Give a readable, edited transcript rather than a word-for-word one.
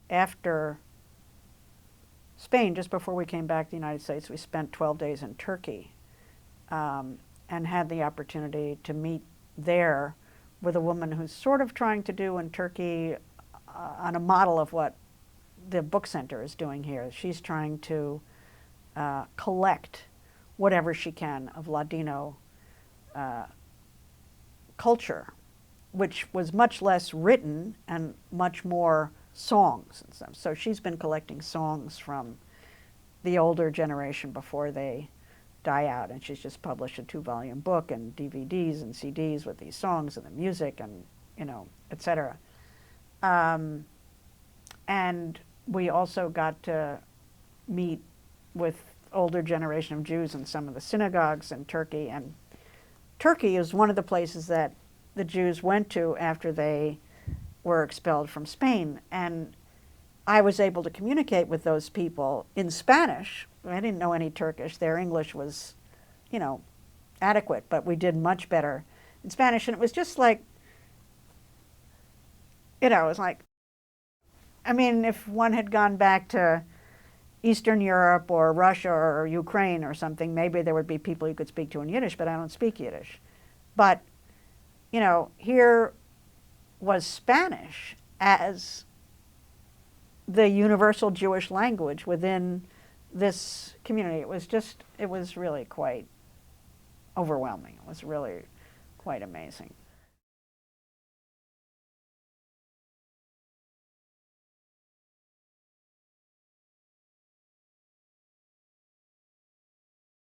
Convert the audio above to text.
after Spain, just before we came back to the United States, we spent 12 days in Turkey, and had the opportunity to meet there with a woman who's sort of trying to do in Turkey on a model of what the book center is doing here. She's trying to collect whatever she can of Ladino culture, which was much less written and much more songs and stuff. So she's been collecting songs from the older generation before they die out, and she's just published a 2-volume book and DVDs and CDs with these songs and the music and, etc. And we also got to meet with older generation of Jews in some of the synagogues in Turkey. And Turkey is one of the places that the Jews went to after they were expelled from Spain. And I was able to communicate with those people in Spanish. I didn't know any Turkish. Their English was, adequate, but we did much better in Spanish. And it was just like, it was like, I mean, if one had gone back to Eastern Europe or Russia or Ukraine or something, maybe there would be people you could speak to in Yiddish, but I don't speak Yiddish. But, here was Spanish as the universal Jewish language within this community. It was really quite overwhelming. It was really quite amazing.